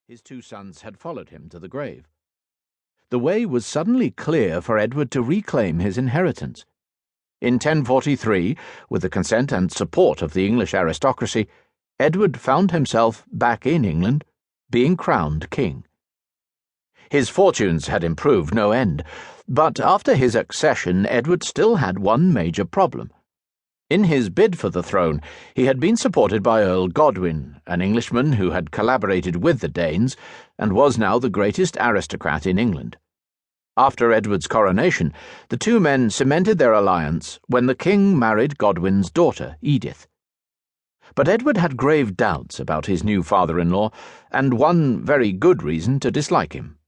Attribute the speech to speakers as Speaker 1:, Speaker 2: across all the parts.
Speaker 1: His two sons had followed him to the grave. The way was suddenly clear for Edward to reclaim his inheritance. In 1043, with the consent and support of the English aristocracy, Edward found himself back in England, being crowned king. His fortunes had improved no end, but after his accession Edward still had one major problem. In his bid for the throne, he had been supported by Earl Godwin, an Englishman who had collaborated with the Danes and was now the greatest aristocrat in England. After Edward's coronation, the two men cemented their alliance when the king married Godwin's daughter, Edith. But Edward had grave doubts about his new father-in-law, and one very good reason to dislike him.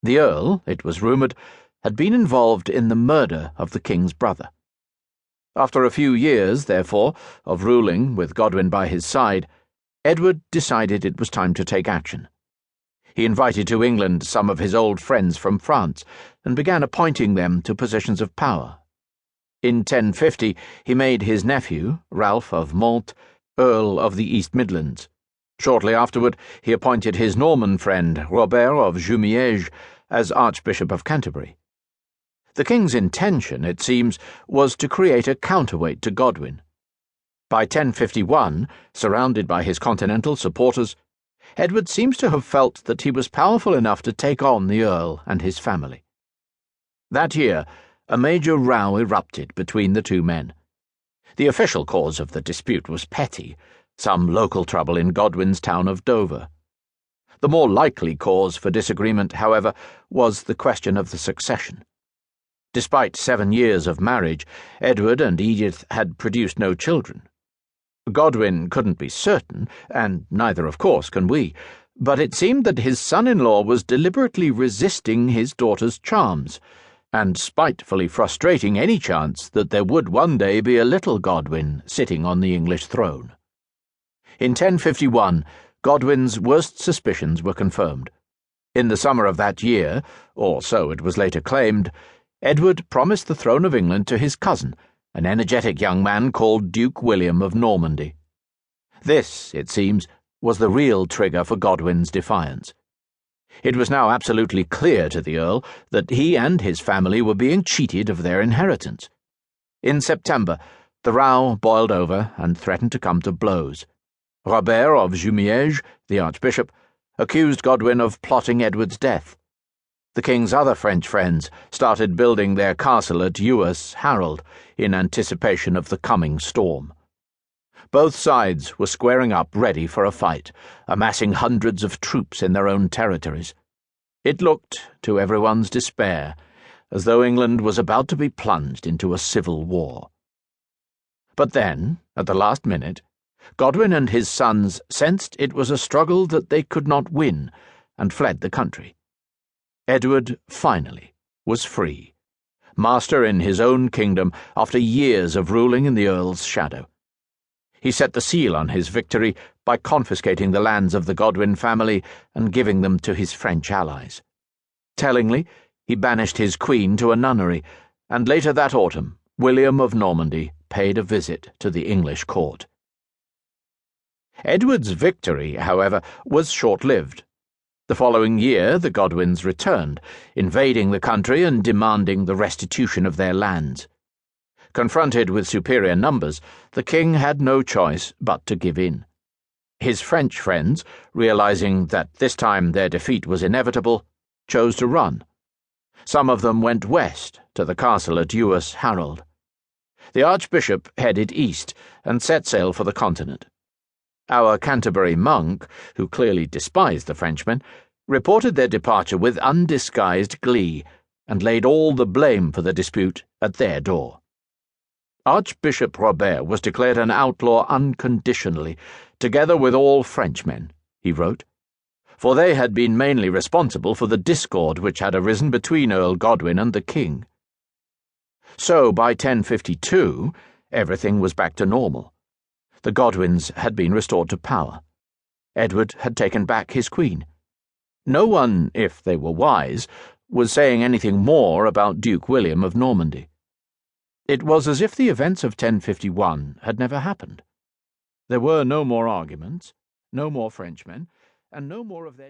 Speaker 1: The Earl, it was rumoured, had been involved in the murder of the king's brother. After a few years, therefore, of ruling with Godwin by his side, Edward decided it was time to take action. He invited to England some of his old friends from France and began appointing them to positions of power. In 1050, he made his nephew, Ralph of Mantes, Earl of the East Midlands. Shortly afterward, he appointed his Norman friend, Robert of Jumièges, as Archbishop of Canterbury. The king's intention, it seems, was to create a counterweight to Godwin. By 1051, surrounded by his continental supporters, Edward seems to have felt that he was powerful enough to take on the Earl and his family. That year, a major row erupted between the two men. The official cause of the dispute was petty, some local trouble in Godwin's town of Dover. The more likely cause for disagreement, however, was the question of the succession. Despite 7 years of marriage, Edward and Edith had produced no children. Godwin couldn't be certain, and neither, of course, can we, but it seemed that his son-in-law was deliberately resisting his daughter's charms, and spitefully frustrating any chance that there would one day be a little Godwin sitting on the English throne. In 1051, Godwin's worst suspicions were confirmed. In the summer of that year, or so it was later claimed, Edward promised the throne of England to his cousin, an energetic young man called Duke William of Normandy. This, it seems, was the real trigger for Godwin's defiance. It was now absolutely clear to the Earl that he and his family were being cheated of their inheritance. In September, the row boiled over and threatened to come to blows. Robert of Jumièges, the Archbishop, accused Godwin of plotting Edward's death. The king's other French friends started building their castle at Uas Harold in anticipation of the coming storm. Both sides were squaring up ready for a fight, amassing hundreds of troops in their own territories. It looked, to everyone's despair, as though England was about to be plunged into a civil war. But then, at the last minute, Godwin and his sons sensed it was a struggle that they could not win, and fled the country. Edward, finally, was free, master in his own kingdom after years of ruling in the Earl's shadow. He set the seal on his victory by confiscating the lands of the Godwin family and giving them to his French allies. Tellingly, he banished his queen to a nunnery, and later that autumn, William of Normandy paid a visit to the English court. Edward's victory, however, was short-lived. The following year, the Godwins returned, invading the country and demanding the restitution of their lands. Confronted with superior numbers, the king had no choice but to give in. His French friends, realizing that this time their defeat was inevitable, chose to run. Some of them went west to the castle at Uas Harold. The Archbishop headed east and set sail for the continent. Our Canterbury monk, who clearly despised the Frenchmen, reported their departure with undisguised glee and laid all the blame for the dispute at their door. Archbishop Robert was declared an outlaw unconditionally, together with all Frenchmen, he wrote, for they had been mainly responsible for the discord which had arisen between Earl Godwin and the king. So, by 1052, everything was back to normal. The Godwins had been restored to power. Edward had taken back his queen. No one, if they were wise, was saying anything more about Duke William of Normandy. It was as if the events of 1051 had never happened. There were no more arguments, no more Frenchmen, and no more of their